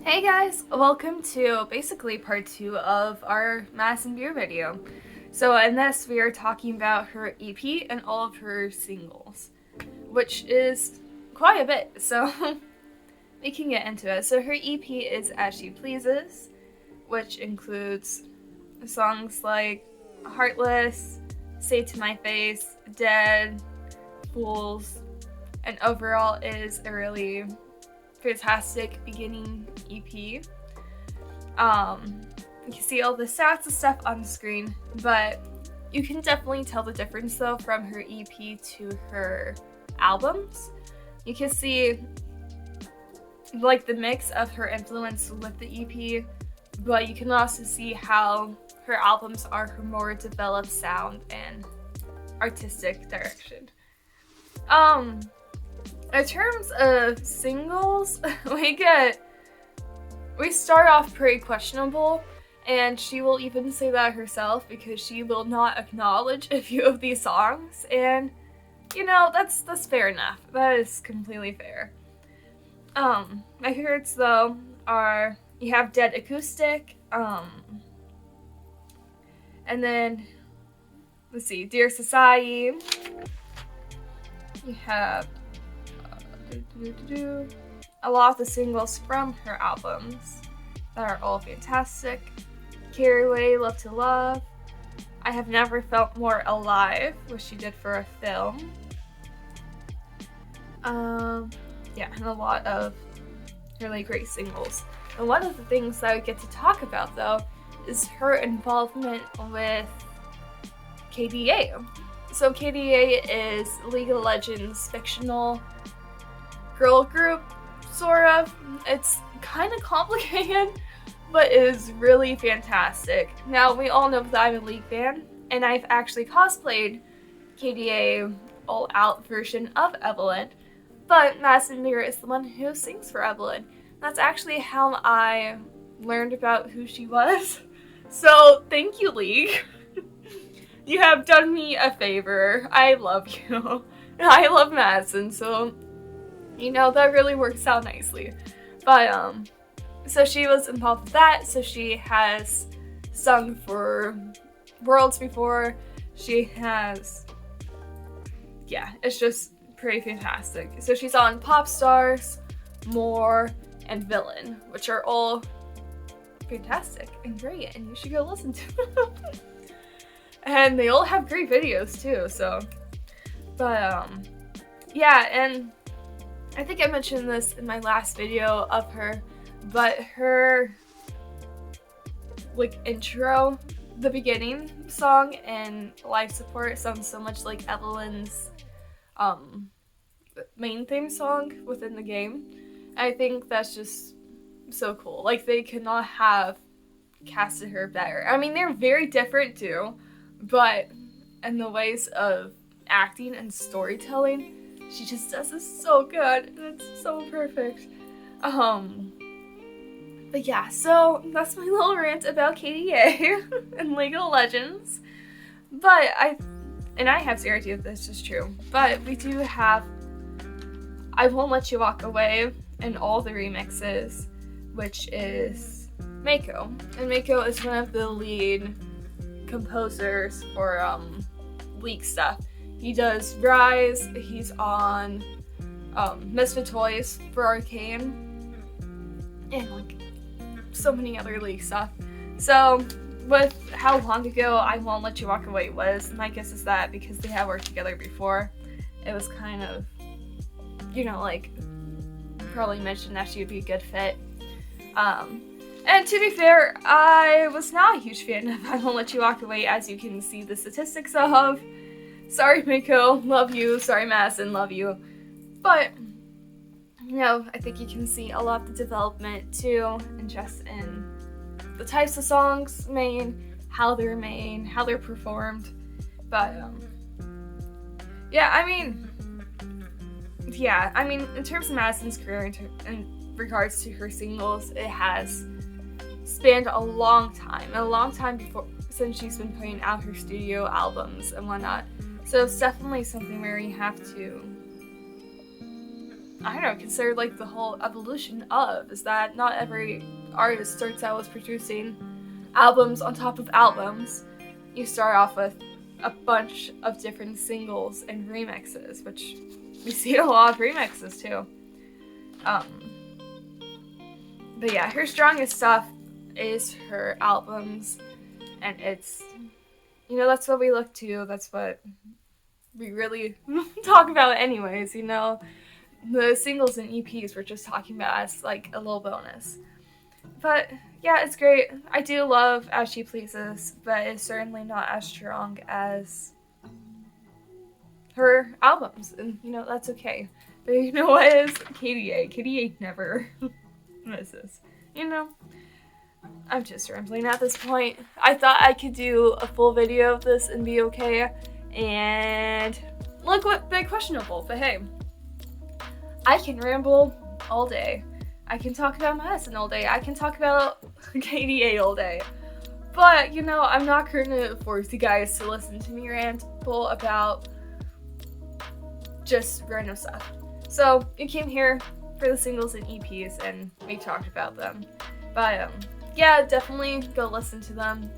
Hey guys, welcome to basically part 2 of our Madison Beer video. So in this we are talking about her EP and all of her singles, which is quite a bit, so we can get into it. So her EP is As She Pleases, which includes songs like Heartless, Say to My Face, Dead, Fools, and overall is a really fantastic beginning EP. You can see all the stats and stuff on the screen, but you can definitely tell the difference though from her EP to her albums. You can see like the mix of her influence with the EP, but you can also see how her albums are her more developed sound and artistic direction. In terms of singles, we start off pretty questionable, and she will even say that herself because she will not acknowledge a few of these songs, and you know, that's fair enough. That is completely fair. My favorites though are, you have Dead Acoustic, and then let's see, Dear Society. You have a lot of the singles from her albums that are all fantastic. Carry Away, Love to Love, I Have Never Felt More Alive, which she did for a film. Yeah, and a lot of really great singles. And one of the things that I get to talk about though is her involvement with KDA. So KDA is League of Legends fictional girl group, sort of. It's kind of complicated, but is really fantastic. Now, we all know that I'm a League fan, and I've actually cosplayed KDA all-out version of Evelyn, but Madison Beer is the one who sings for Evelyn. That's actually how I learned about who she was. So, thank you, League. You have done me a favor. I love you. I love Madison, so you know, that really works out nicely. But, so she was involved with that, so she has sung for Worlds before. She has, yeah, it's just pretty fantastic. So she's on Pop Stars, More, and Villain, which are all fantastic and great, and you should go listen to them. And they all have great videos too, so. But, yeah, and I think I mentioned this in my last video of her, but her like intro, the beginning song and life support sounds so much like Evelyn's main theme song within the game. I think that's just so cool. Like, they could not have casted her better. I mean, they're very different too, but in the ways of acting and storytelling, she just does this so good, and it's so perfect. But yeah, so that's my little rant about KDA and League of Legends. But I have zero idea if this is true, but we do have I Won't Let You Walk Away and all the remixes, which is Mako. And Mako is one of the lead composers for League stuff. He does Rise, he's on Misfit Toys for Arcane, and like so many other League stuff. So with how long ago I Won't Let You Walk Away was, my guess is that because they have worked together before, it was kind of, you know, like probably mentioned that she would be a good fit. And to be fair, I was not a huge fan of I Won't Let You Walk Away, as you can see the statistics of. Sorry, Mako, love you. Sorry, Madison, love you. But, you know, I think you can see a lot of the development too, and just in the types of songs made, how they're made, how they're performed. But, yeah, I mean, in terms of Madison's career, in regards to her singles, it has spanned a long time before, since she's been putting out her studio albums and whatnot. So it's definitely something where you have to I don't know, considered like the whole evolution of, is that not every artist starts out with producing albums on top of albums. You start off with a bunch of different singles and remixes, which we see a lot of remixes too. But yeah, her strongest stuff is her albums, and it's, you know, that's what we look to, that's what we really talk about anyways, you know. The singles and EPs we're just talking about as like a little bonus. But yeah, it's great. I do love As She Pleases, but it's certainly not as strong as her albums, and you know, that's okay. But you know what is? KDA. KDA never misses. You know? I'm just rambling at this point. I thought I could do a full video of this and be okay, and look what big questionable, but hey. I can ramble all day. I can talk about Madison all day. I can talk about KDA all day. But, you know, I'm not going to force you guys to listen to me ramble about just random stuff. So, you came here for the singles and EPs, and we talked about them. But, yeah, definitely go listen to them.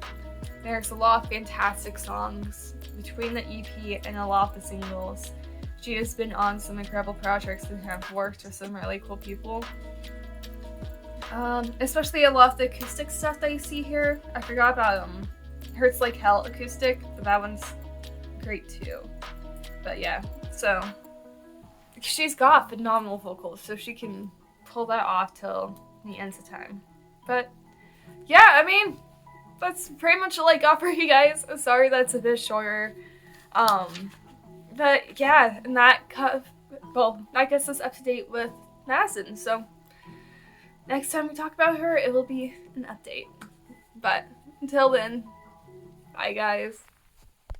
There's a lot of fantastic songs between the EP and a lot of the singles. She has been on some incredible projects and have worked with some really cool people. Especially a lot of the acoustic stuff that you see here. I forgot about Hurts Like Hell acoustic, but that one's great too. But yeah, so she's got phenomenal vocals, so she can pull that off till the end of time. But yeah, I mean, that's pretty much all I got for you guys. Sorry that's a bit shorter. But yeah, and that gets us up to date with Madison. So next time we talk about her, it will be an update. But until then, bye guys.